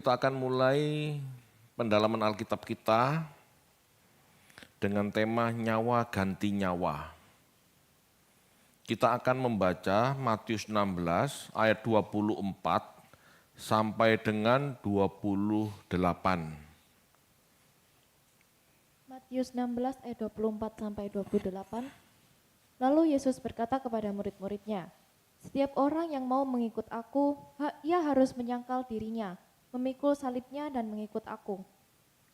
Kita akan mulai pendalaman Alkitab kita dengan tema nyawa ganti nyawa. Kita akan membaca Matius 16 ayat 24 sampai dengan 28. Matius 16 ayat 24 sampai 28. Lalu Yesus berkata kepada murid-muridnya, "Setiap orang yang mau mengikut aku, ia harus menyangkal dirinya, memikul salibnya dan mengikut aku.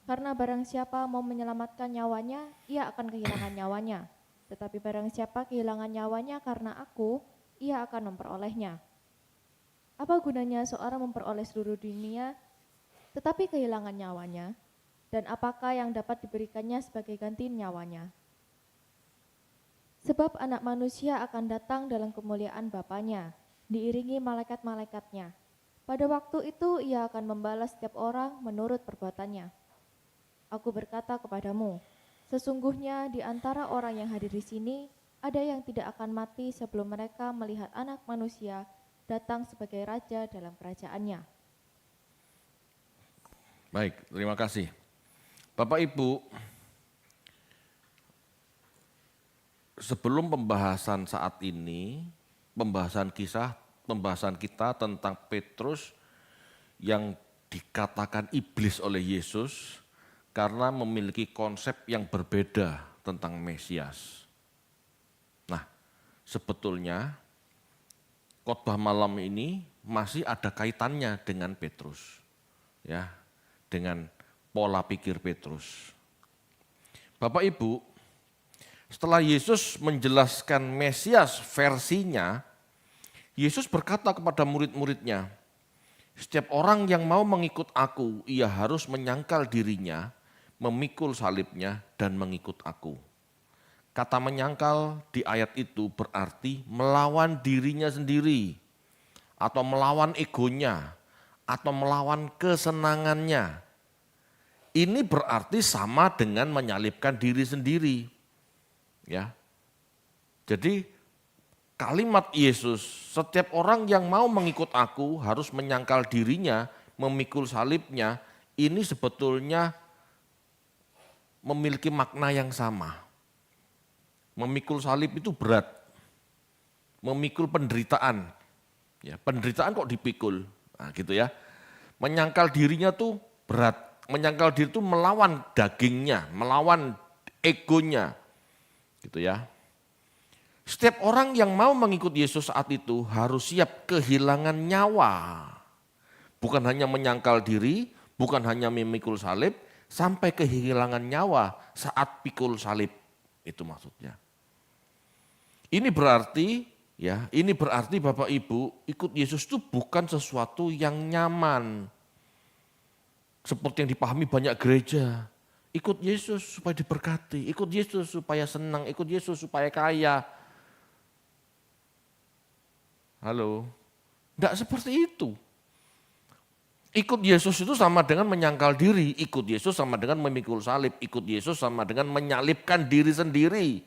Karena barang siapa mau menyelamatkan nyawanya, ia akan kehilangan nyawanya. Tetapi barang siapa kehilangan nyawanya karena aku, ia akan memperolehnya. Apa gunanya seorang memperoleh seluruh dunia, tetapi kehilangan nyawanya? Dan apakah yang dapat diberikannya sebagai ganti nyawanya? Sebab anak manusia akan datang dalam kemuliaan Bapanya, diiringi malaikat-malaikatnya. Pada waktu itu ia akan membalas setiap orang menurut perbuatannya. Aku berkata kepadamu, sesungguhnya di antara orang yang hadir di sini, ada yang tidak akan mati sebelum mereka melihat Anak Manusia datang sebagai Raja dalam kerajaannya." Baik, terima kasih. Bapak Ibu, sebelum pembahasan saat ini, pembahasan kita tentang Petrus yang dikatakan iblis oleh Yesus karena memiliki konsep yang berbeda tentang Mesias. Nah, sebetulnya khotbah malam ini masih ada kaitannya dengan Petrus, ya, dengan pola pikir Petrus. Bapak Ibu, setelah Yesus menjelaskan Mesias versinya, Yesus berkata kepada murid-muridnya, "Setiap orang yang mau mengikut aku, ia harus menyangkal dirinya, memikul salibnya, dan mengikut aku." Kata menyangkal di ayat itu berarti melawan dirinya sendiri, atau melawan egonya, atau melawan kesenangannya. Ini berarti sama dengan menyalibkan diri sendiri. Ya. Jadi kalimat Yesus, setiap orang yang mau mengikut aku harus menyangkal dirinya, memikul salibnya, ini sebetulnya memiliki makna yang sama. Memikul salib itu berat, memikul penderitaan. Ya, penderitaan kok dipikul, nah, gitu ya. Menyangkal dirinya tuh berat, menyangkal diri itu melawan dagingnya, melawan egonya, gitu ya. Setiap orang yang mau mengikut Yesus saat itu harus siap kehilangan nyawa. Bukan hanya menyangkal diri, bukan hanya memikul salib, sampai kehilangan nyawa saat pikul salib. Itu maksudnya. Ini berarti Bapak Ibu, ikut Yesus itu bukan sesuatu yang nyaman. Seperti yang dipahami banyak gereja. Ikut Yesus supaya diberkati, ikut Yesus supaya senang, ikut Yesus supaya kaya. Halo, enggak seperti itu. Ikut Yesus itu sama dengan menyangkal diri, ikut Yesus sama dengan memikul salib, ikut Yesus sama dengan menyalibkan diri sendiri.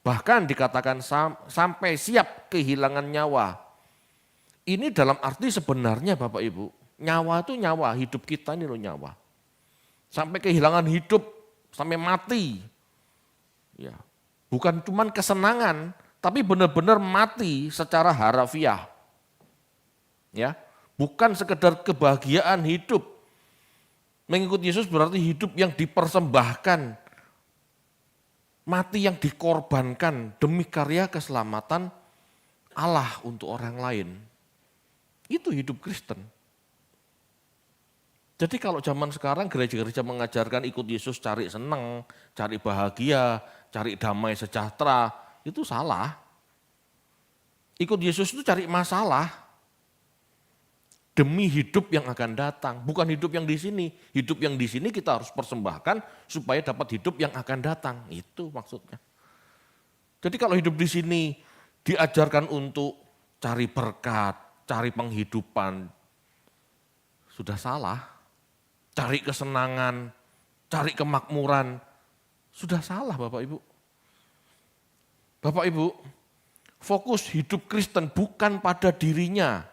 Bahkan dikatakan sampai siap kehilangan nyawa. Ini dalam arti sebenarnya Bapak Ibu, nyawa itu nyawa, hidup kita ini loh nyawa. Sampai kehilangan hidup, sampai mati. Ya, bukan cuman kesenangan, tapi benar-benar mati secara harafiah. Ya, bukan sekedar kebahagiaan hidup. Mengikut Yesus berarti hidup yang dipersembahkan, mati yang dikorbankan demi karya keselamatan Allah untuk orang lain. Itu hidup Kristen. Jadi kalau zaman sekarang gereja-gereja mengajarkan ikut Yesus cari senang, cari bahagia, cari damai sejahtera, itu salah. Ikut Yesus itu cari masalah demi hidup yang akan datang, bukan hidup yang di sini. Hidup yang di sini kita harus persembahkan supaya dapat hidup yang akan datang. Itu maksudnya. Jadi kalau hidup di sini diajarkan untuk cari berkat, cari penghidupan, sudah salah. Cari kesenangan, cari kemakmuran, sudah salah Bapak Ibu. Bapak Ibu, fokus hidup Kristen bukan pada dirinya.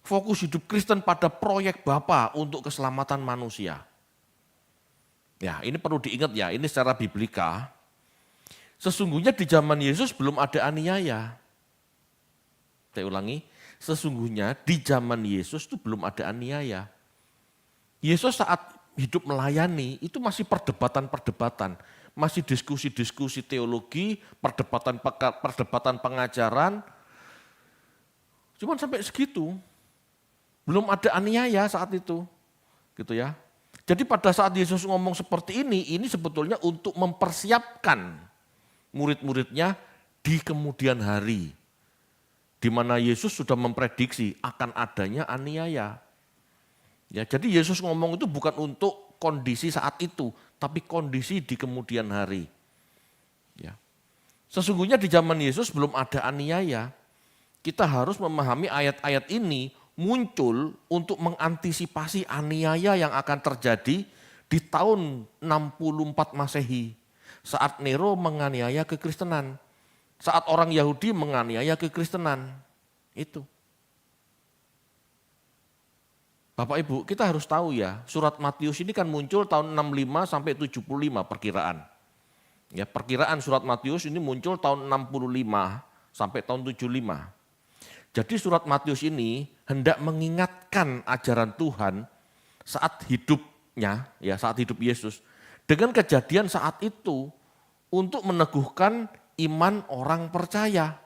Fokus hidup Kristen pada proyek Bapa untuk keselamatan manusia. Ya, ini perlu diingat ya, ini secara biblika. Sesungguhnya di zaman Yesus belum ada aniaya. Saya ulangi, sesungguhnya di zaman Yesus itu belum ada aniaya. Yesus saat hidup melayani itu masih perdebatan-perdebatan, masih diskusi-diskusi teologi, perdebatan pengajaran. Cuman sampai segitu, belum ada aniaya saat itu, gitu ya. Jadi pada saat Yesus ngomong seperti ini sebetulnya untuk mempersiapkan murid-muridnya di kemudian hari, di mana Yesus sudah memprediksi akan adanya aniaya. Ya, jadi Yesus ngomong itu bukan untuk kondisi saat itu, tapi kondisi di kemudian hari. Ya. Sesungguhnya di zaman Yesus belum ada aniaya. Kita harus memahami ayat-ayat ini muncul untuk mengantisipasi aniaya yang akan terjadi di tahun 64 Masehi. Saat Nero menganiaya kekristenan. Saat orang Yahudi menganiaya kekristenan. Itu. Bapak Ibu, kita harus tahu ya, surat Matius ini kan muncul tahun 65 sampai 75 perkiraan. Ya, perkiraan surat Matius ini muncul tahun 65 sampai tahun 75. Jadi surat Matius ini hendak mengingatkan ajaran Tuhan saat hidupnya, ya saat hidup Yesus, dengan kejadian saat itu untuk meneguhkan iman orang percaya.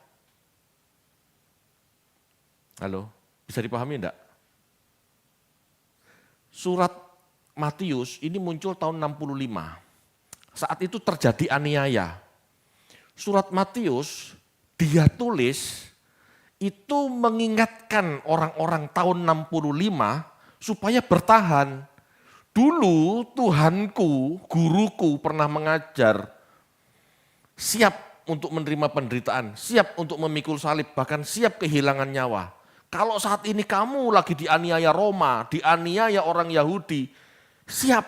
Halo, bisa dipahami enggak? Surat Matius ini muncul tahun 65. Saat itu terjadi aniaya. Surat Matius dia tulis itu mengingatkan orang-orang tahun 65 supaya bertahan. Dulu Tuhanku, guruku pernah mengajar, siap untuk menerima penderitaan, siap untuk memikul salib, bahkan siap kehilangan nyawa. Kalau saat ini kamu lagi dianiaya Roma, dianiaya orang Yahudi, siap.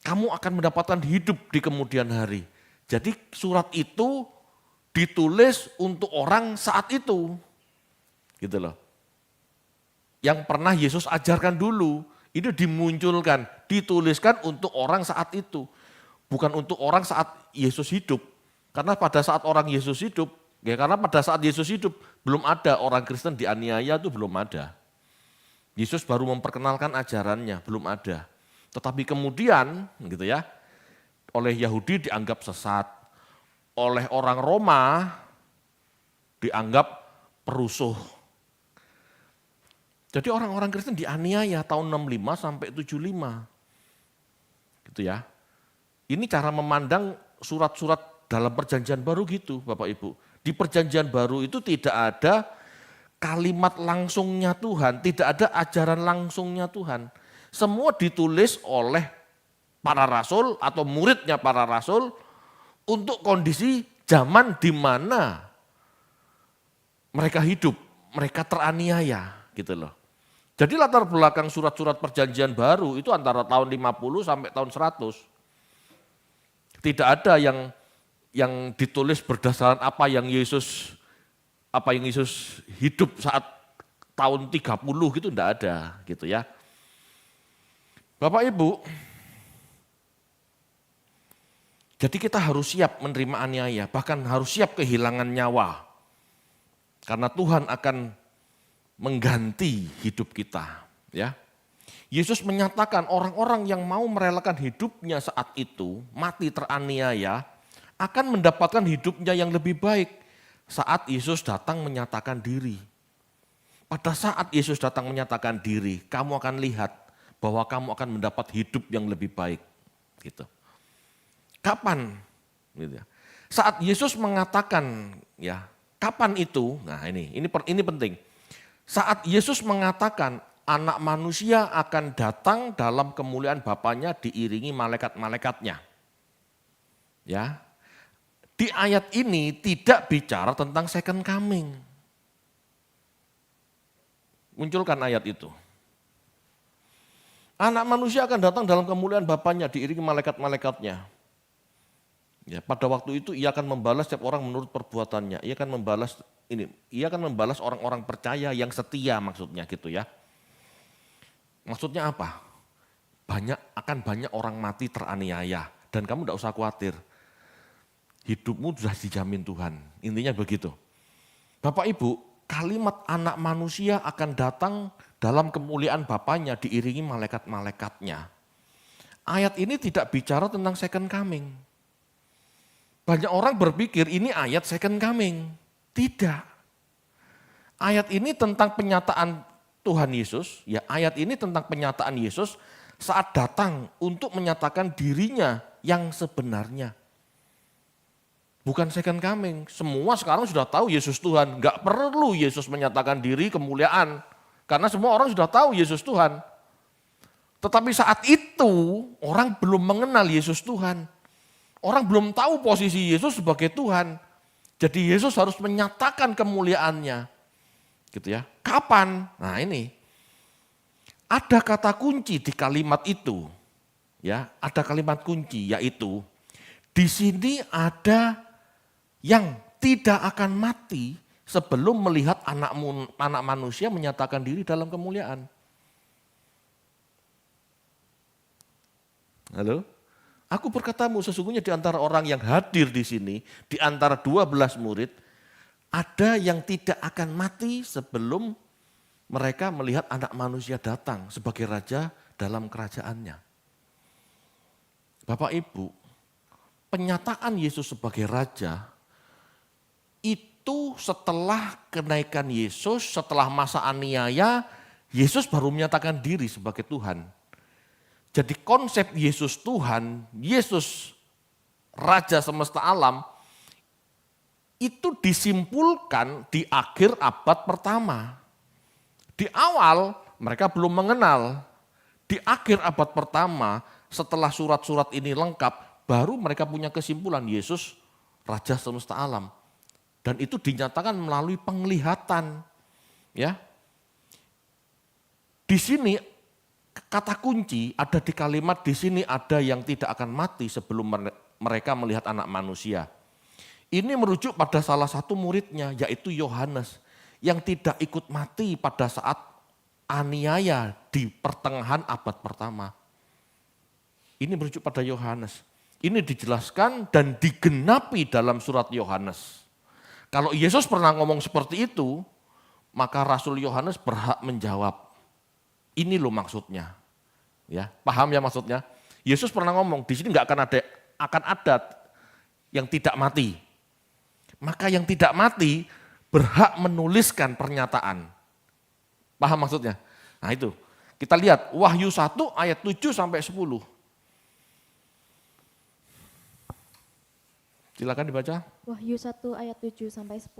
Kamu akan mendapatkan hidup di kemudian hari. Jadi surat itu ditulis untuk orang saat itu. Gitu loh. Yang pernah Yesus ajarkan dulu, itu dimunculkan, dituliskan untuk orang saat itu. Bukan untuk orang saat Yesus hidup. Karena pada saat orang Yesus hidup, karena pada saat Yesus hidup belum ada orang Kristen dianiaya, itu belum ada. Yesus baru memperkenalkan ajarannya, belum ada. Tetapi kemudian gitu ya, oleh Yahudi dianggap sesat, oleh orang Roma dianggap perusuh. Jadi orang-orang Kristen dianiaya tahun 65 sampai 75. Gitu ya. Ini cara memandang surat-surat dalam perjanjian baru gitu Bapak Ibu. Di perjanjian baru itu tidak ada kalimat langsungnya Tuhan, tidak ada ajaran langsungnya Tuhan. Semua ditulis oleh para rasul atau muridnya para rasul untuk kondisi zaman di mana mereka hidup, mereka teraniaya gitu loh. Jadi latar belakang surat-surat perjanjian baru itu antara tahun 50 sampai tahun 100. Tidak ada yang ditulis berdasarkan apa yang Yesus hidup saat tahun 30 gitu, enggak ada gitu ya. Bapak Ibu, jadi kita harus siap menerima aniaya, bahkan harus siap kehilangan nyawa. Karena Tuhan akan mengganti hidup kita, ya. Yesus menyatakan orang-orang yang mau merelakan hidupnya saat itu, mati teraniaya, akan mendapatkan hidupnya yang lebih baik saat Yesus datang menyatakan diri. Pada saat Yesus datang menyatakan diri, kamu akan lihat bahwa kamu akan mendapat hidup yang lebih baik. Gitu. Kapan? Gitu ya. Saat Yesus mengatakan, ya, kapan itu? Nah ini penting. Saat Yesus mengatakan anak manusia akan datang dalam kemuliaan Bapanya diiringi malaikat-malaikatnya. Ya. Di ayat ini tidak bicara tentang second coming. Munculkan ayat itu. Anak manusia akan datang dalam kemuliaan Bapanya diiringi malaikat-malaikatnya. Ya, pada waktu itu ia akan membalas setiap orang menurut perbuatannya. Ia akan membalas ia akan membalas orang-orang percaya yang setia maksudnya gitu ya. Maksudnya apa? Akan banyak orang mati teraniaya dan kamu tidak usah khawatir. Hidupmu sudah dijamin Tuhan. Intinya begitu. Bapak Ibu, kalimat anak manusia akan datang dalam kemuliaan Bapaknya diiringi malaikat-malaikatnya. Ayat ini tidak bicara tentang second coming. Banyak orang berpikir ini ayat second coming. Tidak. Ayat ini tentang penyataan Tuhan Yesus, ya ayat ini tentang penyataan Yesus saat datang untuk menyatakan dirinya yang sebenarnya. Bukan second coming, semua sekarang sudah tahu Yesus Tuhan, enggak perlu Yesus menyatakan diri kemuliaan, karena semua orang sudah tahu Yesus Tuhan. Tetapi saat itu orang belum mengenal Yesus Tuhan, orang belum tahu posisi Yesus sebagai Tuhan, jadi Yesus harus menyatakan kemuliaannya. Gitu ya. Kapan? Nah ini. Ada kata kunci di kalimat itu. Ya, ada kalimat kunci yaitu di sini ada yang tidak akan mati sebelum melihat anak manusia menyatakan diri dalam kemuliaan. Halo? Aku berkatamu sesungguhnya di antara orang yang hadir di sini, di antara 12 murid, ada yang tidak akan mati sebelum mereka melihat anak manusia datang sebagai raja dalam kerajaannya. Bapak Ibu, penyataan Yesus sebagai raja itu setelah kenaikan Yesus, setelah masa aniaya, Yesus baru menyatakan diri sebagai Tuhan. Jadi konsep Yesus Tuhan, Yesus Raja semesta alam, itu disimpulkan di akhir abad pertama. Di awal mereka belum mengenal. Di akhir abad pertama setelah surat-surat ini lengkap baru mereka punya kesimpulan Yesus Raja semesta alam. Dan itu dinyatakan melalui penglihatan. Ya. Di sini kata kunci ada di kalimat di sini ada yang tidak akan mati sebelum mereka melihat anak manusia. Ini merujuk pada salah satu muridnya yaitu Yohanes yang tidak ikut mati pada saat aniaya di pertengahan abad pertama. Ini merujuk pada Yohanes. Ini dijelaskan dan digenapi dalam surat Yohanes. Kalau Yesus pernah ngomong seperti itu, maka Rasul Yohanes berhak menjawab. Ini loh maksudnya. Ya, paham ya maksudnya? Yesus pernah ngomong di sini nggak akan ada yang tidak mati. Maka yang tidak mati berhak menuliskan pernyataan. Paham maksudnya? Nah itu, kita lihat Wahyu 1 ayat 7 sampai 10. Silakan dibaca. Wahyu 1 ayat 7 sampai 10.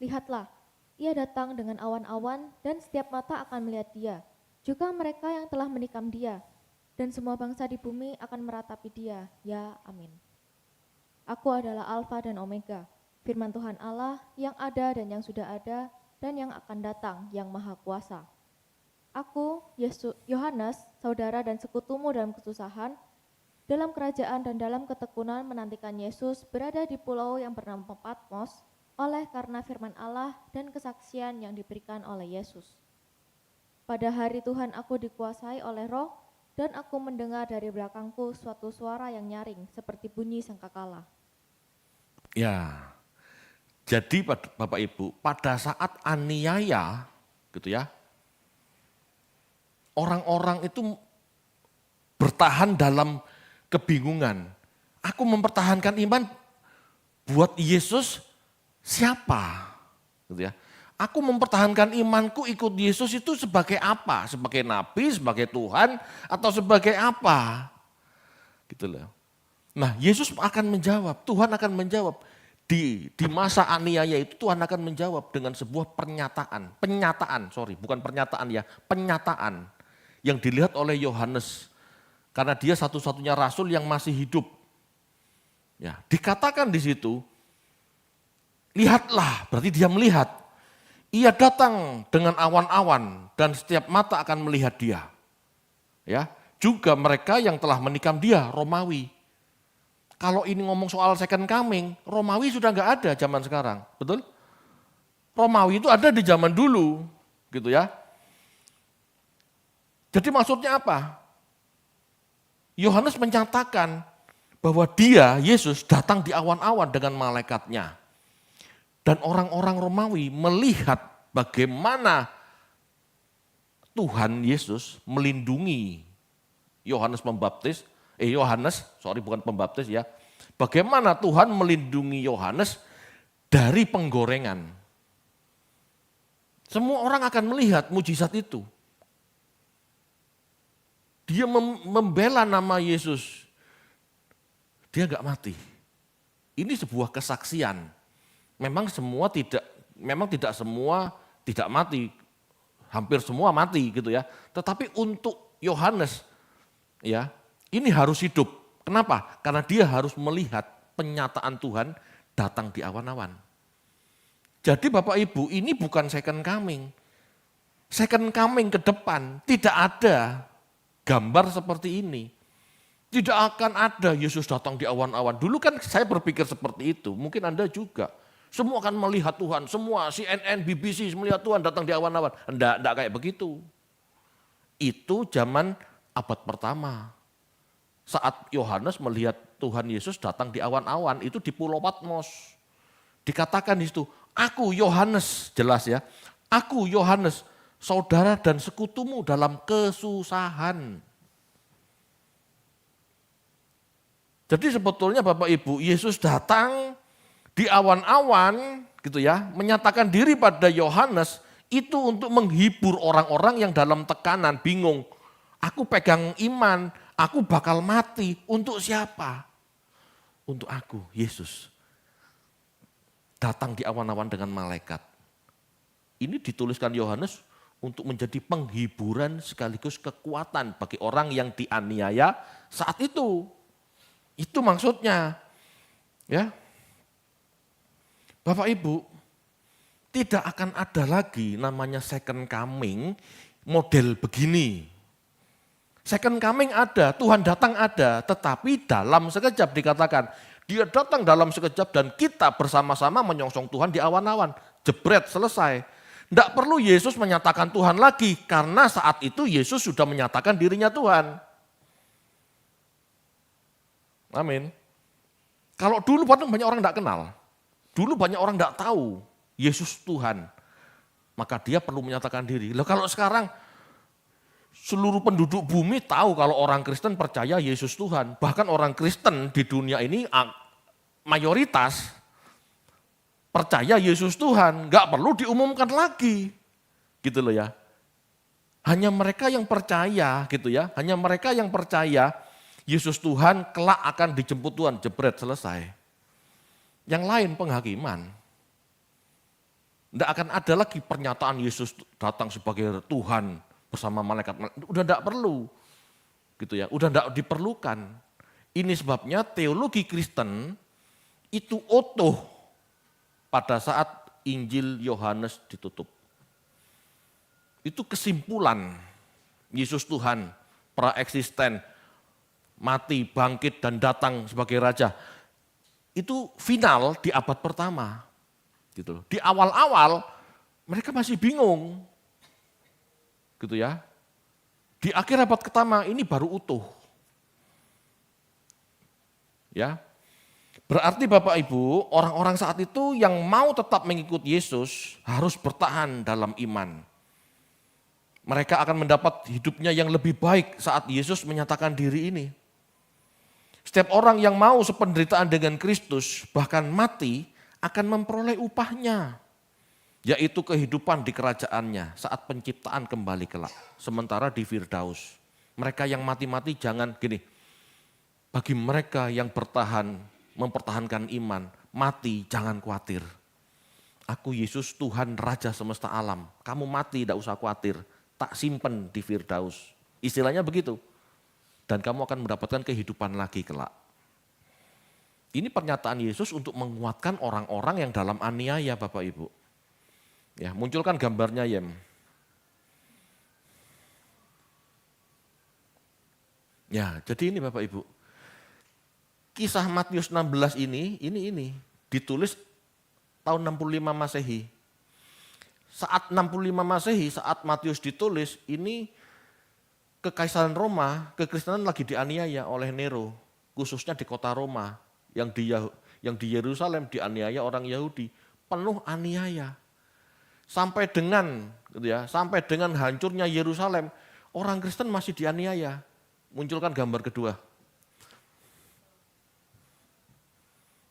Lihatlah, ia datang dengan awan-awan dan setiap mata akan melihat dia. Juga mereka yang telah menikam dia. Dan semua bangsa di bumi akan meratapi dia. Ya, amin. Aku adalah Alfa dan Omega, firman Tuhan Allah yang ada dan yang sudah ada dan yang akan datang yang maha kuasa. Aku, Yohanes, saudara dan sekutumu dalam kesusahan, dalam kerajaan dan dalam ketekunan menantikan Yesus berada di pulau yang bernama Patmos oleh karena firman Allah dan kesaksian yang diberikan oleh Yesus. Pada hari Tuhan aku dikuasai oleh Roh dan aku mendengar dari belakangku suatu suara yang nyaring seperti bunyi sangkakala. Ya, jadi Bapak Ibu, pada saat aniaya, gitu ya, orang-orang itu bertahan dalam kebingungan. Aku mempertahankan iman buat Yesus siapa? Gitu ya. Aku mempertahankan imanku ikut Yesus itu sebagai apa? Sebagai nabi, sebagai Tuhan, atau sebagai apa? Gitu loh. Nah, Yesus akan menjawab, Tuhan akan menjawab. Di masa aniaya itu Tuhan akan menjawab dengan sebuah penyataan yang dilihat oleh Yohanes. Karena dia satu-satunya rasul yang masih hidup. Ya, dikatakan di situ, lihatlah, berarti dia melihat. Ia datang dengan awan-awan dan setiap mata akan melihat dia. Ya, juga mereka yang telah menikam dia, Romawi. Kalau ini ngomong soal second coming, Romawi sudah enggak ada zaman sekarang, betul? Romawi itu ada di zaman dulu, gitu ya. Jadi maksudnya apa? Yohanes menyatakan bahwa dia, Yesus, datang di awan-awan dengan malaikatnya. Dan orang-orang Romawi melihat bagaimana Tuhan Yesus melindungi Yohanes Pembaptis, bukan pembaptis ya. Bagaimana Tuhan melindungi Yohanes dari penggorengan. Semua orang akan melihat mujizat itu. Dia membela nama Yesus. Dia enggak mati. Ini sebuah kesaksian. Memang tidak semua tidak mati. Hampir semua mati gitu ya. Tetapi untuk Yohanes ya, ini harus hidup. Kenapa? Karena dia harus melihat penyataan Tuhan datang di awan-awan. Jadi Bapak Ibu, ini bukan second coming. Second coming ke depan tidak ada gambar seperti ini. Tidak akan ada Yesus datang di awan-awan. Dulu kan saya berpikir seperti itu, mungkin Anda juga. Semua akan melihat Tuhan, semua CNN, BBC melihat Tuhan datang di awan-awan. Enggak kayak begitu. Itu zaman abad pertama. Saat Yohanes melihat Tuhan Yesus datang di awan-awan, itu di Pulau Patmos. Dikatakan di situ, aku Yohanes, jelas ya. Aku Yohanes, saudara dan sekutumu dalam kesusahan. Jadi sebetulnya Bapak Ibu, Yesus datang di awan-awan gitu ya, menyatakan diri pada Yohanes itu untuk menghibur orang-orang yang dalam tekanan, bingung. Aku pegang iman, aku bakal mati. Untuk siapa? Untuk aku, Yesus. Datang di awan-awan dengan malaikat. Ini dituliskan Yohanes untuk menjadi penghiburan sekaligus kekuatan bagi orang yang dianiaya saat itu. Itu maksudnya. Ya. Bapak Ibu, tidak akan ada lagi namanya second coming model begini. Second coming ada, Tuhan datang ada, tetapi dalam sekejap dikatakan, dia datang dalam sekejap dan kita bersama-sama menyongsong Tuhan di awan-awan. Jebret, selesai. Tidak perlu Yesus menyatakan Tuhan lagi, karena saat itu Yesus sudah menyatakan dirinya Tuhan. Amin. Kalau dulu banyak orang tidak kenal, dulu banyak orang tidak tahu Yesus Tuhan, maka dia perlu menyatakan diri. Loh, kalau sekarang seluruh penduduk bumi tahu kalau orang Kristen percaya Yesus Tuhan. Bahkan orang Kristen di dunia ini mayoritas percaya Yesus Tuhan. Gak perlu diumumkan lagi. Gitu loh ya. Hanya mereka yang percaya gitu ya. Hanya mereka yang percaya Yesus Tuhan kelak akan dijemput Tuhan. Jebret, selesai. Yang lain penghakiman. Tidak akan ada lagi pernyataan Yesus datang sebagai Tuhan bersama malaikat. Udah tidak perlu, gitu ya. Udah tidak diperlukan. Ini sebabnya teologi Kristen itu utuh pada saat Injil Yohanes ditutup. Itu kesimpulan Yesus Tuhan, praeksisten, mati, bangkit dan datang sebagai raja. Itu final di abad pertama. Gitu loh. Di awal-awal mereka masih bingung. Gitu ya. Di akhir abad pertama ini baru utuh. Ya. Berarti Bapak Ibu, orang-orang saat itu yang mau tetap mengikut Yesus harus bertahan dalam iman. Mereka akan mendapat hidupnya yang lebih baik saat Yesus menyatakan diri ini. Setiap orang yang mau sependeritaan dengan Kristus, bahkan mati, akan memperoleh upahnya. Yaitu kehidupan di kerajaannya saat penciptaan kembali kelak. Sementara di Firdaus, mereka yang mati-mati jangan gini. Bagi mereka yang bertahan, mempertahankan iman, mati jangan khawatir. Aku Yesus Tuhan Raja semesta alam. Kamu mati tidak usah khawatir. Tak simpen di Firdaus. Istilahnya begitu. Dan kamu akan mendapatkan kehidupan lagi kelak. Ini pernyataan Yesus untuk menguatkan orang-orang yang dalam aniaya Bapak Ibu. Ya, munculkan gambarnya Yem. Ya, jadi ini Bapak Ibu. Kisah Matius 16 ini ditulis tahun 65 Masehi. saat 65 Masehi, saat Matius ditulis, ini Kekaisaran Roma, kekristenan lagi dianiaya oleh Nero, khususnya di kota Roma, yang di Yerusalem dianiaya orang Yahudi, penuh aniaya. Sampai dengan hancurnya Yerusalem, orang Kristen masih dianiaya. Munculkan gambar kedua.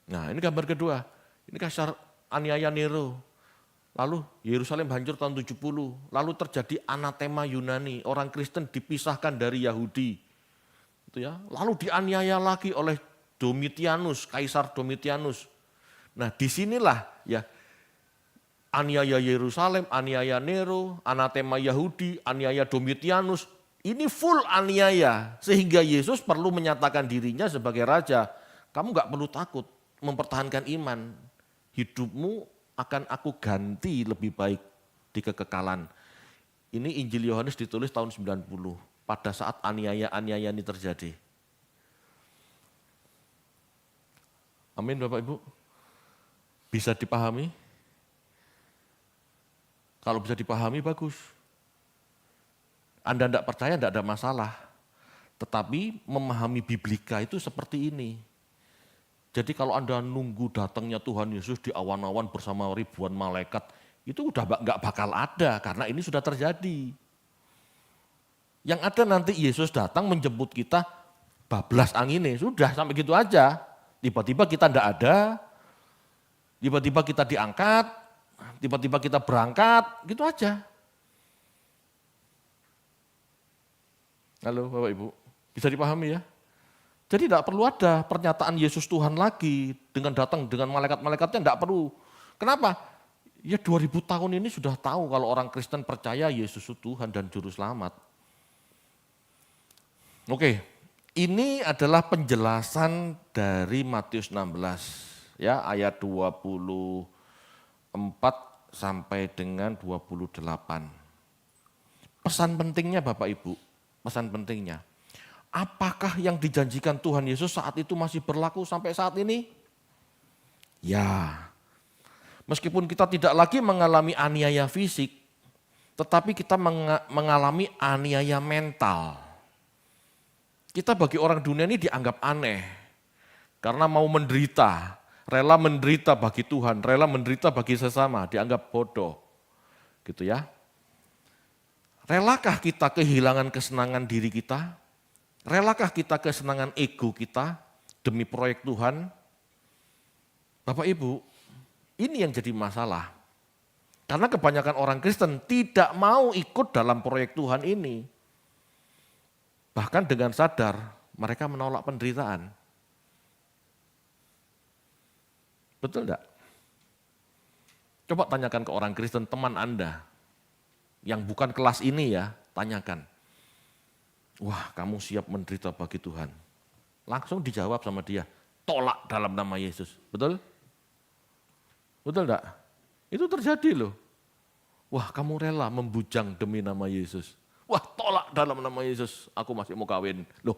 Nah, ini gambar kedua. Ini kaisar aniaya Nero. Lalu Yerusalem hancur tahun 70, lalu terjadi anatema Yunani, orang Kristen dipisahkan dari Yahudi. Itu ya. Lalu dianiaya lagi oleh Domitianus, Kaisar Domitianus. Nah, disinilah ya aniaya Yerusalem, aniaya Nero, anatema Yahudi, aniaya Domitianus, ini full aniaya. Sehingga Yesus perlu menyatakan dirinya sebagai raja. Kamu gak perlu takut mempertahankan iman, hidupmu akan aku ganti lebih baik di kekekalan. Ini Injil Yohanes ditulis tahun 90, pada saat aniaya-aniaya ini terjadi. Amin Bapak Ibu. Bisa dipahami? Kalau bisa dipahami bagus. Anda tidak percaya tidak ada masalah. Tetapi memahami biblika itu seperti ini. Jadi kalau Anda nunggu datangnya Tuhan Yesus di awan-awan bersama ribuan malaikat, itu udah nggak bakal ada karena ini sudah terjadi. Yang ada nanti Yesus datang menjemput kita bablas anginnya, sudah sampai gitu aja. Tiba-tiba kita ndak ada, tiba-tiba kita diangkat, tiba-tiba kita berangkat, gitu aja. Halo Bapak Ibu, bisa dipahami ya? Jadi tidak perlu ada pernyataan Yesus Tuhan lagi dengan datang dengan malaikat-malaikatnya, tidak perlu. Kenapa? Ya 2000 tahun ini sudah tahu kalau orang Kristen percaya Yesus itu Tuhan dan Juru Selamat. Oke, ini adalah penjelasan dari Matius 16 ya ayat 24 sampai dengan 28. Pesan pentingnya Bapak Ibu, pesan pentingnya. Apakah yang dijanjikan Tuhan Yesus saat itu masih berlaku sampai saat ini? Ya, meskipun kita tidak lagi mengalami aniaya fisik, tetapi kita mengalami aniaya mental. Kita bagi orang dunia ini dianggap aneh, karena mau menderita, rela menderita bagi Tuhan, rela menderita bagi sesama, dianggap bodoh. Gitu ya. Relakah kita kehilangan kesenangan diri kita? Relakah kita kesenangan ego kita demi proyek Tuhan? Bapak Ibu, ini yang jadi masalah. Karena kebanyakan orang Kristen tidak mau ikut dalam proyek Tuhan ini. Bahkan dengan sadar mereka menolak penderitaan. Betul enggak? Coba tanyakan ke orang Kristen, teman Anda, yang bukan kelas ini ya, tanyakan. Wah, kamu siap menderita bagi Tuhan. Langsung dijawab sama dia, tolak dalam nama Yesus. Betul? Betul enggak? Itu terjadi loh. Wah, kamu rela membujang demi nama Yesus. Wah, tolak dalam nama Yesus, aku masih mau kawin. Loh,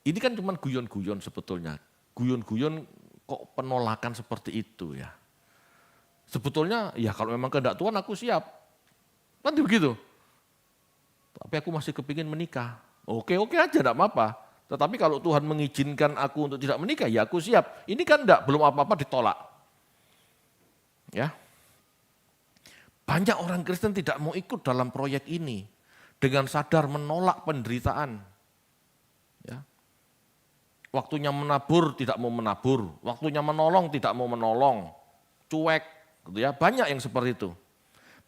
ini kan cuma guyon-guyon sebetulnya. Guyon-guyon kok penolakan seperti itu ya. Sebetulnya ya kalau memang kehendak Tuhan aku siap. Kan begitu. Tapi aku masih kepingin menikah. Oke aja enggak apa-apa. Tetapi kalau Tuhan mengizinkan aku untuk tidak menikah, ya aku siap. Ini kan enggak, belum apa-apa ditolak. Ya. Banyak orang Kristen tidak mau ikut dalam proyek ini. Dengan sadar menolak penderitaan. Ya. Waktunya menabur, tidak mau menabur. Waktunya menolong, tidak mau menolong. Cuek. Gitu ya. Banyak yang seperti itu.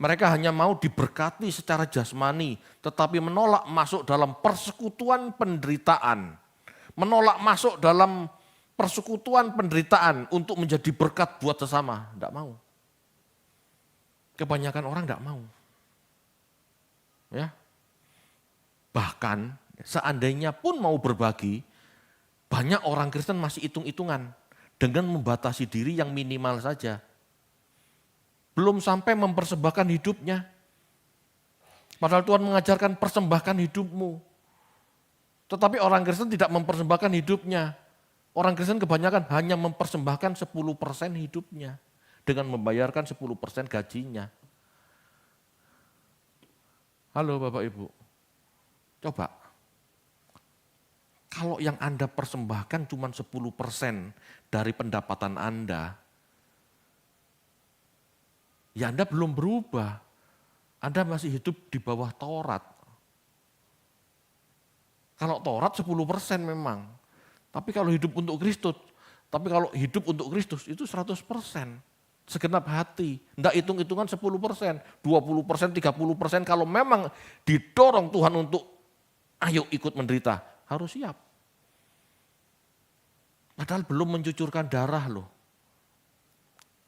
Mereka hanya mau diberkati secara jasmani, tetapi menolak masuk dalam persekutuan penderitaan. Menolak masuk dalam persekutuan penderitaan untuk menjadi berkat buat sesama. Tidak mau. Kebanyakan orang tidak mau. Ya. Bahkan seandainya pun mau berbagi, banyak orang Kristen masih hitung-hitungan dengan membatasi diri yang minimal saja. Belum sampai mempersembahkan hidupnya. Padahal Tuhan mengajarkan persembahkan hidupmu. Tetapi orang Kristen tidak mempersembahkan hidupnya. Orang Kristen kebanyakan hanya mempersembahkan 10% hidupnya. dengan membayarkan 10% gajinya. Halo Bapak Ibu, coba. Kalau yang Anda persembahkan cuma 10% dari pendapatan Anda, ya Anda belum berubah. Anda masih hidup di bawah Taurat. Kalau Taurat 10% memang. Tapi kalau hidup untuk Kristus itu 100%. Segenap hati. Enggak hitung-hitungan 10%, 20%, 30% kalau memang didorong Tuhan untuk ayo ikut menderita, harus siap. Padahal belum mencucurkan darah loh.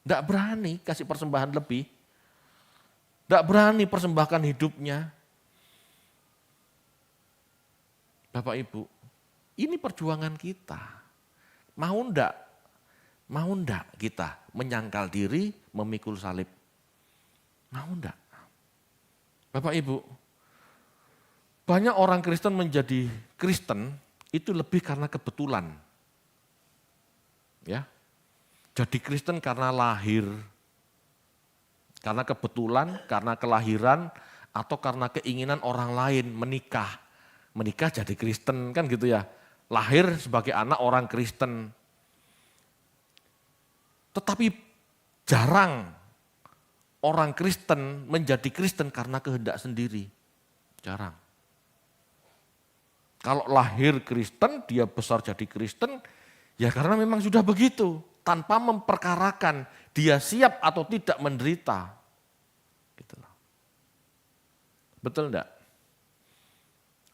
Enggak berani kasih persembahan lebih. Enggak berani persembahkan hidupnya. Bapak Ibu, ini perjuangan kita. Mau enggak kita menyangkal diri, memikul salib? Mau enggak? Bapak Ibu, banyak orang Kristen menjadi Kristen itu lebih karena kebetulan. Ya. Jadi Kristen karena lahir, karena kebetulan, karena kelahiran, atau karena keinginan orang lain menikah. Menikah jadi Kristen kan gitu ya. Lahir sebagai anak orang Kristen. Tetapi jarang orang Kristen menjadi Kristen karena kehendak sendiri. Jarang. Kalau lahir Kristen, dia besar jadi Kristen, ya karena memang sudah begitu. Tanpa memperkarakan dia siap atau tidak menderita. Gitu loh. Betul enggak?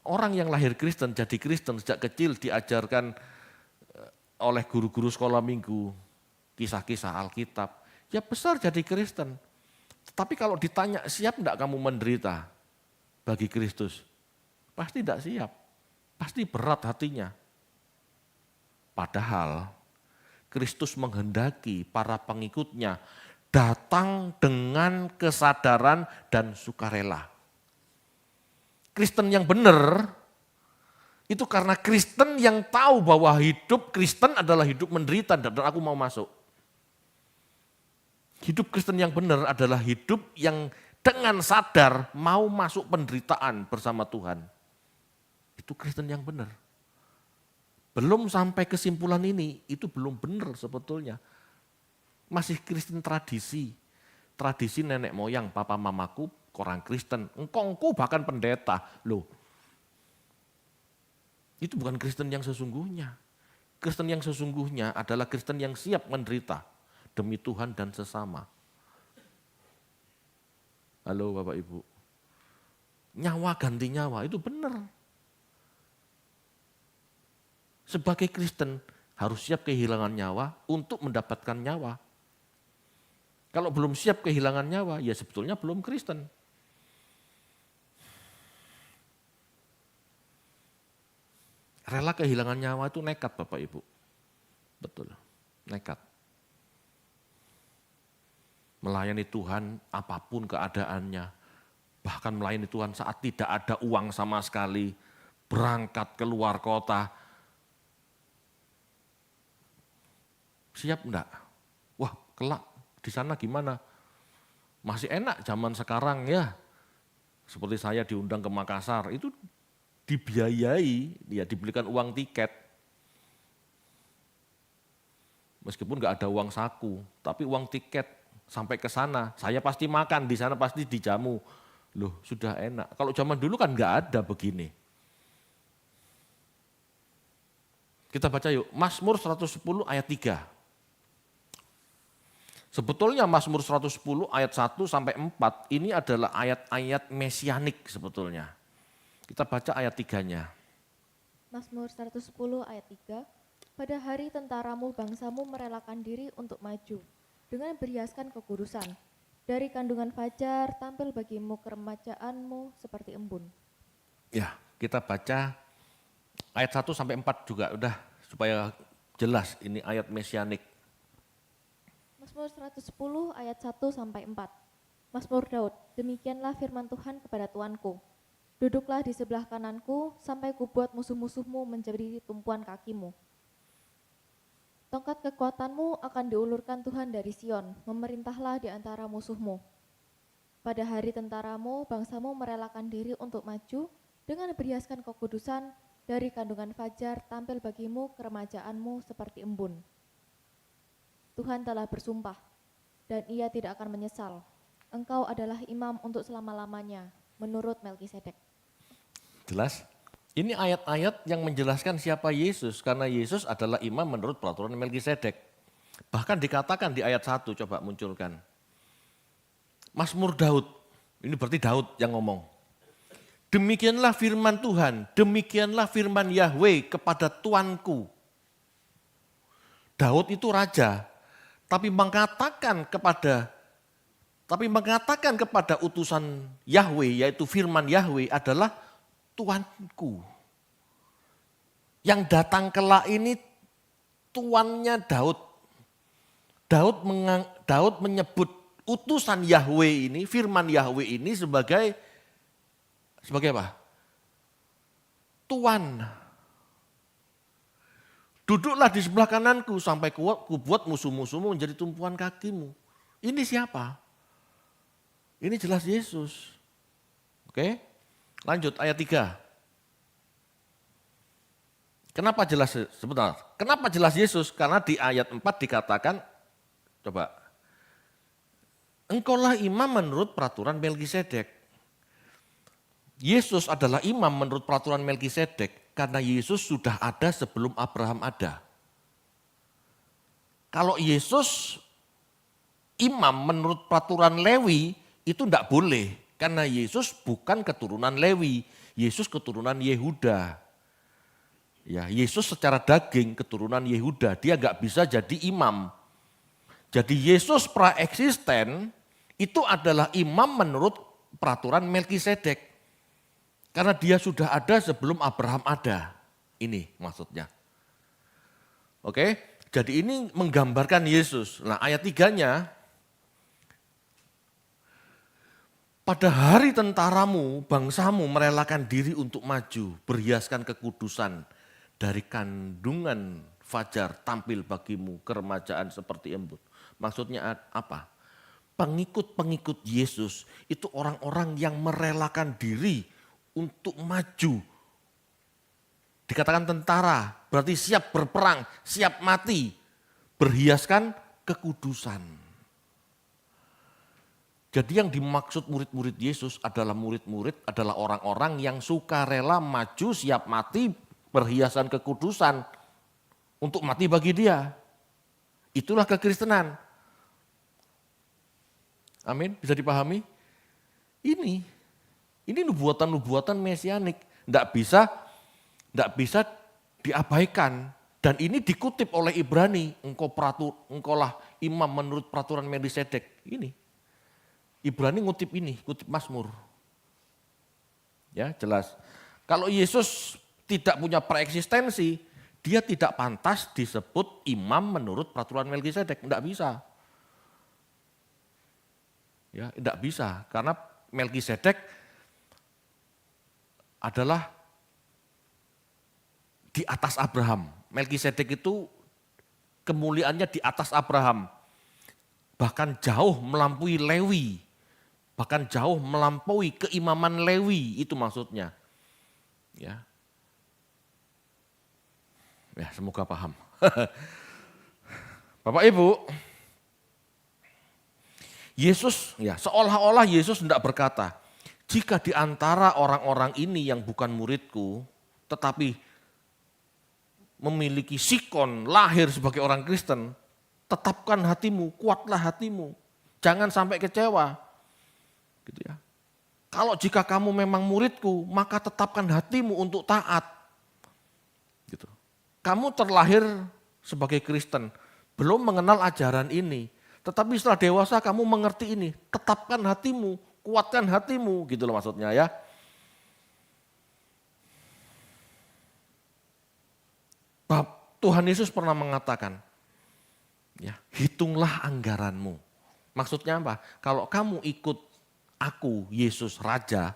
Orang yang lahir Kristen, jadi Kristen sejak kecil diajarkan oleh guru-guru sekolah minggu, kisah-kisah Alkitab, ya besar jadi Kristen. Tapi kalau ditanya, siap enggak kamu menderita bagi Kristus? Pasti enggak siap, pasti berat hatinya. Padahal Kristus menghendaki para pengikutnya datang dengan kesadaran dan sukarela. Kristen yang benar, itu karena Kristen yang tahu bahwa hidup Kristen adalah hidup menderita dan aku mau masuk. Hidup Kristen yang benar adalah hidup yang dengan sadar mau masuk penderitaan bersama Tuhan. Itu Kristen yang benar. Belum sampai kesimpulan ini, itu belum benar sebetulnya. Masih Kristen tradisi. Tradisi nenek moyang, papa mamaku, orang Kristen, engkongku bahkan pendeta. Loh, itu bukan Kristen yang sesungguhnya. Kristen yang sesungguhnya adalah Kristen yang siap menderita demi Tuhan dan sesama. Halo Bapak Ibu. Nyawa ganti nyawa, itu benar. Sebagai Kristen harus siap kehilangan nyawa untuk mendapatkan nyawa. Kalau belum siap kehilangan nyawa, ya sebetulnya belum Kristen. Rela kehilangan nyawa itu nekat Bapak Ibu. Betul, nekat. Melayani Tuhan apapun keadaannya. Bahkan melayani Tuhan saat tidak ada uang sama sekali. Berangkat keluar kota. Siap enggak? Wah kelak di sana gimana? Masih enak zaman sekarang ya. Seperti saya diundang ke Makassar, itu dibiayai, ya dibelikan uang tiket. Meskipun nggak ada uang saku, tapi uang tiket sampai ke sana. Saya pasti makan, di sana pasti dijamu. Loh sudah enak. Kalau zaman dulu kan nggak ada begini. Kita baca yuk, Mazmur 110 ayat 3. Sebetulnya Mazmur 110 ayat 1 sampai 4 ini adalah ayat-ayat mesianik sebetulnya. Kita baca ayat 3-nya. Mazmur 110 ayat 3, pada hari tentaramu bangsamu merelakan diri untuk maju, dengan berhiaskan kekudusan. Dari kandungan fajar tampil bagimu keremajaanmu seperti embun. Ya, kita baca ayat 1 sampai 4 juga udah supaya jelas ini ayat mesianik. Mazmur 110 ayat 1 sampai 4. Mazmur Daud, demikianlah firman Tuhan kepada Tuanku. Duduklah di sebelah kananku sampai kubuat musuh-musuhmu menjadi tumpuan kakimu. Tongkat kekuatanmu akan diulurkan Tuhan dari Sion, memerintahlah di antara musuhmu. Pada hari tentaramu, bangsamu merelakan diri untuk maju, dengan berhiaskan kekudusan, dari kandungan fajar tampil bagimu keremajaanmu seperti embun. Tuhan telah bersumpah, dan ia tidak akan menyesal. Engkau adalah imam untuk selama-lamanya, menurut Melkisedek. Jelas? Ini ayat-ayat yang menjelaskan siapa Yesus, karena Yesus adalah imam menurut peraturan Melkisedek. Bahkan dikatakan di ayat 1, coba munculkan. Mazmur Daud, ini berarti Daud yang ngomong. Demikianlah firman Tuhan, demikianlah firman Yahweh kepada Tuanku. Daud itu raja, tapi mengatakan kepada utusan Yahweh, yaitu firman Yahweh adalah Tuanku. Yang datang kelak ini tuannya Daud. Daud menyebut utusan Yahweh ini, firman Yahweh ini sebagai apa? Tuan. Duduklah di sebelah kananku sampai kubuat musuh-musuhmu menjadi tumpuan kakimu. Ini siapa? Ini jelas Yesus. Oke? Lanjut ayat 3. Kenapa jelas sebentar? Kenapa jelas Yesus? Karena di ayat 4 dikatakan, coba. Engkaulah imam menurut peraturan Melkisedek. Yesus adalah imam menurut peraturan Melkisedek karena Yesus sudah ada sebelum Abraham ada. Kalau Yesus imam menurut peraturan Lewi itu tidak boleh. Karena Yesus bukan keturunan Lewi, Yesus keturunan Yehuda. Ya, Yesus secara daging keturunan Yehuda, dia nggak bisa jadi imam. Jadi Yesus praeksisten itu adalah imam menurut peraturan Melkisedek. Karena dia sudah ada sebelum Abraham ada. Ini maksudnya. Oke, jadi ini menggambarkan Yesus. Nah ayat 3-nya, pada hari tentaramu, bangsamu merelakan diri untuk maju, berhiaskan kekudusan, dari kandungan fajar tampil bagimu keremajaan seperti embun. Maksudnya apa? Pengikut-pengikut Yesus itu orang-orang yang merelakan diri untuk maju. Dikatakan tentara, berarti siap berperang, siap mati, berhiaskan kekudusan. Jadi yang dimaksud murid-murid Yesus adalah adalah orang-orang yang suka rela maju, siap mati, perhiasan kekudusan untuk mati bagi dia. Itulah kekristenan. Amin, bisa dipahami? Ini nubuatan-nubuatan mesianik, enggak bisa diabaikan. Dan ini dikutip oleh Ibrani, engkaulah imam menurut peraturan Melkisedek. Ini. Ibrani ngutip Mazmur. Ya, jelas. Kalau Yesus tidak punya preeksistensi, dia tidak pantas disebut imam menurut peraturan Melkisedek, enggak bisa. Ya, enggak bisa karena Melkisedek adalah di atas Abraham. Melkisedek itu kemuliaannya di atas Abraham. Bahkan jauh melampaui Lewi. Bahkan jauh melampaui keimaman Lewi, itu maksudnya. Ya, semoga paham. Bapak Ibu, Yesus, seolah-olah Yesus tidak berkata, jika di antara orang-orang ini yang bukan muridku, tetapi memiliki sikon, lahir sebagai orang Kristen, tetapkan hatimu, kuatlah hatimu, jangan sampai kecewa. Gitu ya. Kalau jika kamu memang muridku, maka tetapkan hatimu untuk taat. Gitu. Kamu terlahir sebagai Kristen, belum mengenal ajaran ini. Tetapi setelah dewasa kamu mengerti ini, tetapkan hatimu, kuatkan hatimu, gitu loh maksudnya ya. Tuhan Yesus pernah mengatakan, ya, hitunglah anggaranmu. Maksudnya apa? Kalau kamu ikut aku, Yesus Raja,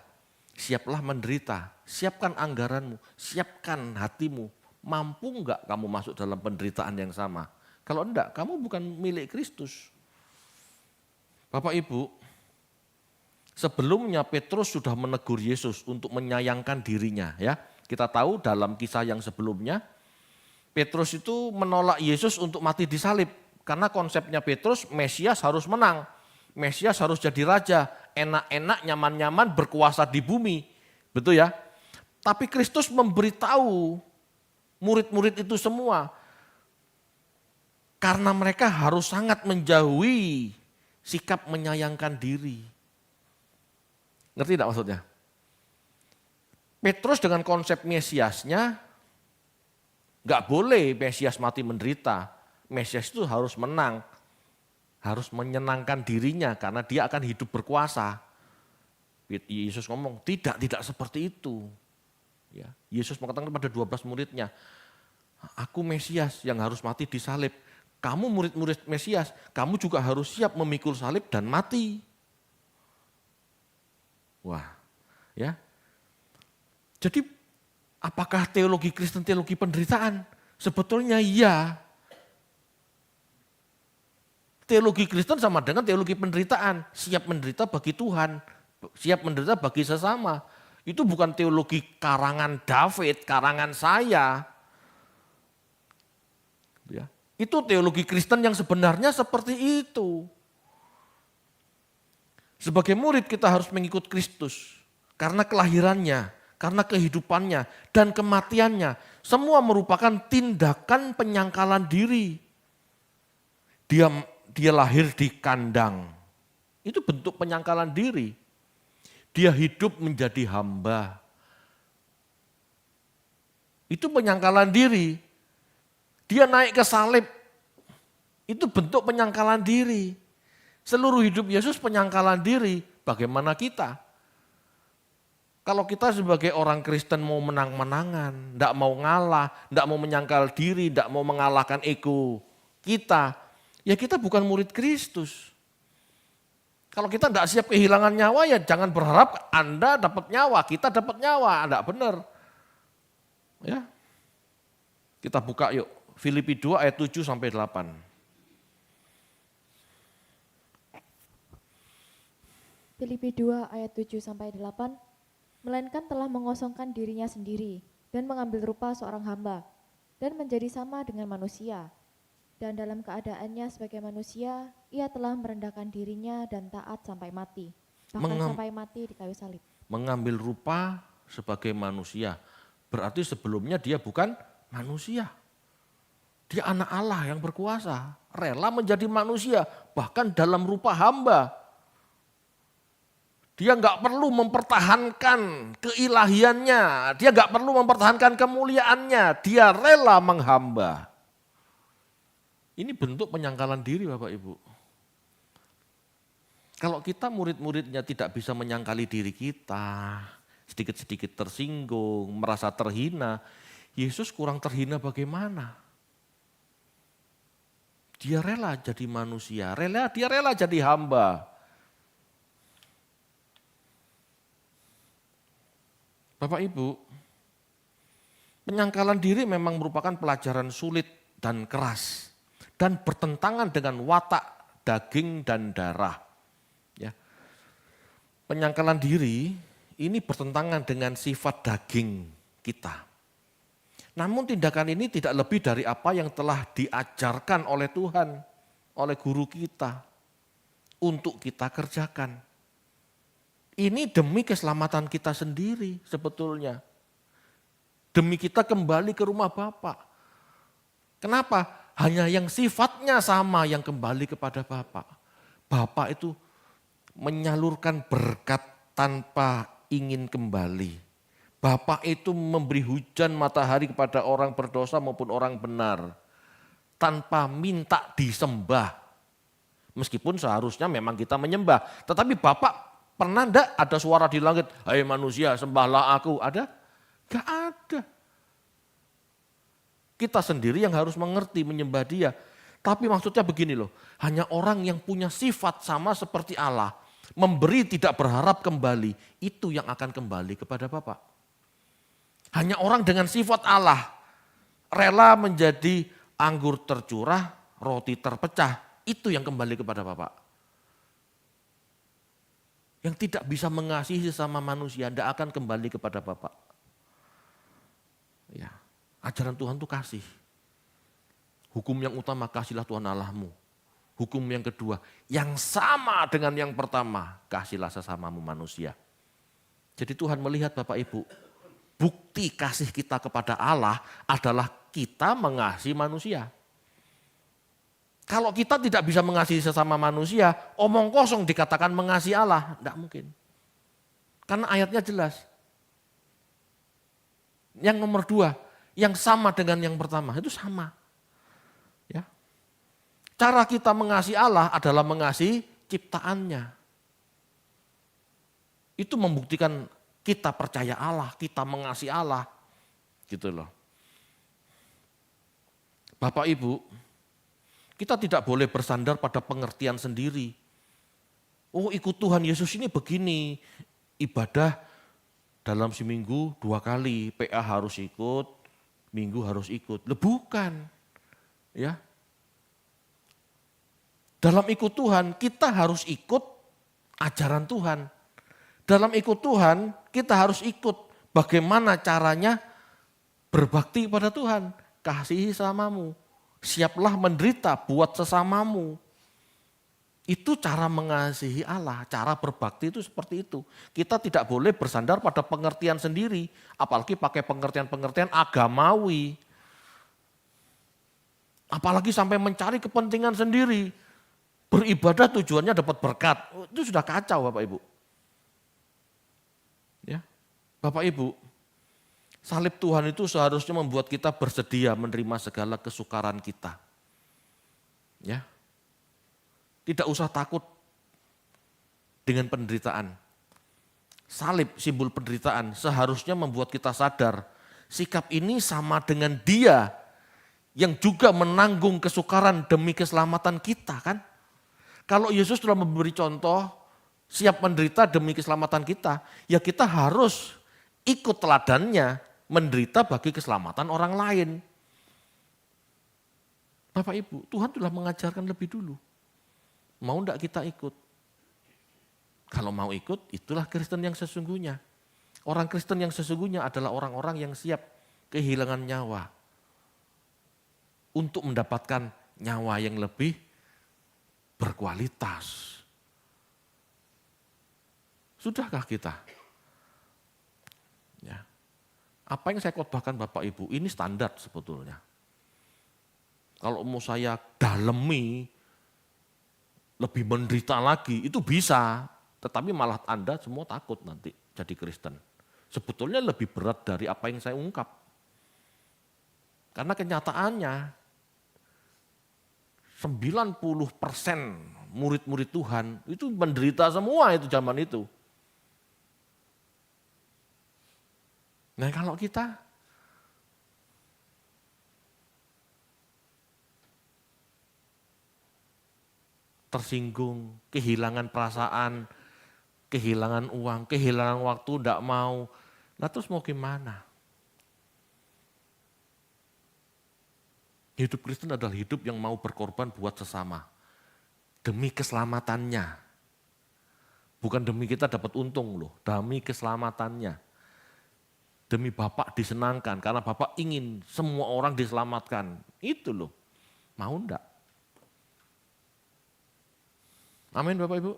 siaplah menderita, siapkan anggaranmu, siapkan hatimu. Mampu enggak kamu masuk dalam penderitaan yang sama? Kalau enggak, kamu bukan milik Kristus. Bapak Ibu, sebelumnya Petrus sudah menegur Yesus untuk menyayangkan dirinya, ya. Kita tahu dalam kisah yang sebelumnya, Petrus itu menolak Yesus untuk mati di salib. Karena konsepnya Petrus, Mesias harus menang. Mesias harus jadi raja, enak-enak, nyaman-nyaman, berkuasa di bumi. Betul ya? Tapi Kristus memberitahu murid-murid itu semua, karena mereka harus sangat menjauhi sikap menyayangkan diri. Ngerti tidak maksudnya? Petrus dengan konsep Mesiasnya, gak boleh Mesias mati menderita. Mesias itu harus menang, harus menyenangkan dirinya karena dia akan hidup berkuasa. Yesus ngomong, tidak seperti itu. Ya, Yesus mengatakan kepada 12 muridnya, aku Mesias yang harus mati di salib. Kamu murid-murid Mesias, kamu juga harus siap memikul salib dan mati. Wah, ya. Jadi apakah teologi Kristen teologi penderitaan? Sebetulnya iya. Teologi Kristen sama dengan teologi penderitaan, siap menderita bagi Tuhan, siap menderita bagi sesama. Itu bukan teologi karangan David, karangan saya. Ya. Itu teologi Kristen yang sebenarnya seperti itu. Sebagai murid kita harus mengikut Kristus. Karena kelahirannya, karena kehidupannya, dan kematiannya. Semua merupakan tindakan penyangkalan diri. Dia lahir di kandang. Itu bentuk penyangkalan diri. Dia hidup menjadi hamba. Itu penyangkalan diri. Dia naik ke salib, itu bentuk penyangkalan diri. Seluruh hidup Yesus penyangkalan diri, bagaimana kita? Kalau kita sebagai orang Kristen mau menang-menangan, tidak mau ngalah, tidak mau menyangkal diri, tidak mau mengalahkan ego kita, ya kita bukan murid Kristus. Kalau kita tidak siap kehilangan nyawa, ya jangan berharap Anda dapat nyawa, kita dapat nyawa, tidak benar. Ya, kita buka yuk. Filipi 2 ayat 7 sampai 8. Filipi 2 ayat 7 sampai 8. Melainkan telah mengosongkan dirinya sendiri dan mengambil rupa seorang hamba dan menjadi sama dengan manusia. Dan dalam keadaannya sebagai manusia, ia telah merendahkan dirinya dan taat sampai mati. Bahkan sampai mati di kayu salib. Mengambil rupa sebagai manusia. Berarti sebelumnya dia bukan manusia. Dia anak Allah yang berkuasa, rela menjadi manusia, bahkan dalam rupa hamba. Dia nggak perlu mempertahankan keilahiannya, dia nggak perlu mempertahankan kemuliaannya, dia rela menghamba. Ini bentuk penyangkalan diri Bapak Ibu. Kalau kita murid-muridnya tidak bisa menyangkali diri kita, sedikit-sedikit tersinggung, merasa terhina, Yesus kurang terhina bagaimana? Dia rela jadi manusia, dia rela jadi hamba. Bapak Ibu, penyangkalan diri memang merupakan pelajaran sulit dan keras. Dan bertentangan dengan watak, daging, dan darah. Ya. Penyangkalan diri ini bertentangan dengan sifat daging kita. Namun tindakan ini tidak lebih dari apa yang telah diajarkan oleh Tuhan, oleh guru kita, untuk kita kerjakan. Ini demi keselamatan kita sendiri sebetulnya. Demi kita kembali ke rumah Bapa. Kenapa? Hanya yang sifatnya sama yang kembali kepada Bapa. Bapa itu menyalurkan berkat tanpa ingin kembali. Bapa itu memberi hujan matahari kepada orang berdosa maupun orang benar. Tanpa minta disembah. Meskipun seharusnya memang kita menyembah. Tetapi Bapak pernah enggak ada suara di langit, hai manusia sembahlah aku, ada? Enggak ada. Kita sendiri yang harus mengerti menyembah dia. Tapi maksudnya begini loh, hanya orang yang punya sifat sama seperti Allah, memberi tidak berharap kembali, itu yang akan kembali kepada Bapa. Hanya orang dengan sifat Allah, rela menjadi anggur tercurah, roti terpecah, itu yang kembali kepada Bapa. Yang tidak bisa mengasihi sesama manusia, tidak akan kembali kepada Bapa. Ya, ajaran Tuhan itu kasih. Hukum yang utama, kasihlah Tuhan Allahmu. Hukum yang kedua, yang sama dengan yang pertama, kasihlah sesamamu manusia. Jadi Tuhan melihat Bapak Ibu, bukti kasih kita kepada Allah adalah kita mengasihi manusia. Kalau kita tidak bisa mengasihi sesama manusia, omong kosong dikatakan mengasihi Allah, tidak mungkin. Karena ayatnya jelas. Yang nomor dua, yang sama dengan yang pertama, itu sama. Ya. Cara kita mengasihi Allah adalah mengasihi ciptaannya. Itu membuktikan kita percaya Allah, kita mengasihi Allah. Gitu loh. Bapak Ibu, kita tidak boleh bersandar pada pengertian sendiri. Oh, ikut Tuhan Yesus ini begini, ibadah dalam seminggu 2 kali, PA harus ikut, minggu harus ikut. Loh, bukan. Ya. Dalam ikut Tuhan, kita harus ikut ajaran Tuhan. Dalam ikut Tuhan, kita harus ikut bagaimana caranya berbakti pada Tuhan. Kasihi sesamamu, siaplah menderita buat sesamamu. Itu cara mengasihi Allah, cara berbakti itu seperti itu. Kita tidak boleh bersandar pada pengertian sendiri, apalagi pakai pengertian-pengertian agamawi. Apalagi sampai mencari kepentingan sendiri. Beribadah tujuannya dapat berkat, itu sudah kacau Bapak Ibu. Ya, Bapak Ibu, salib Tuhan itu seharusnya membuat kita bersedia menerima segala kesukaran kita. Ya, tidak usah takut dengan penderitaan. Salib, simbol penderitaan, seharusnya membuat kita sadar sikap ini sama dengan Dia yang juga menanggung kesukaran demi keselamatan kita kan. Kalau Yesus telah memberi contoh siap menderita demi keselamatan kita, ya kita harus ikut teladannya menderita bagi keselamatan orang lain. Bapak Ibu, Tuhan telah mengajarkan lebih dulu. Mau enggak kita ikut? Kalau mau ikut, itulah Kristen yang sesungguhnya. Orang Kristen yang sesungguhnya adalah orang-orang yang siap kehilangan nyawa untuk mendapatkan nyawa yang lebih berkualitas. Sudahkah kita? Ya. Apa yang saya khotbahkan Bapak Ibu, ini standar sebetulnya. Kalau mau saya dalemi, lebih menderita lagi, itu bisa. Tetapi malah Anda semua takut nanti jadi Kristen. Sebetulnya lebih berat dari apa yang saya ungkap. Karena kenyataannya, 90% murid-murid Tuhan itu menderita semua itu zaman itu. Nah kalau kita tersinggung, kehilangan perasaan, kehilangan uang, kehilangan waktu, tidak mau, nah terus mau gimana? Hidup Kristen adalah hidup yang mau berkorban buat sesama. Demi keselamatannya. Bukan demi kita dapat untung loh, demi keselamatannya. Demi Bapak disenangkan, karena Bapak ingin semua orang diselamatkan. Itu loh, mau enggak? Amin Bapak Ibu.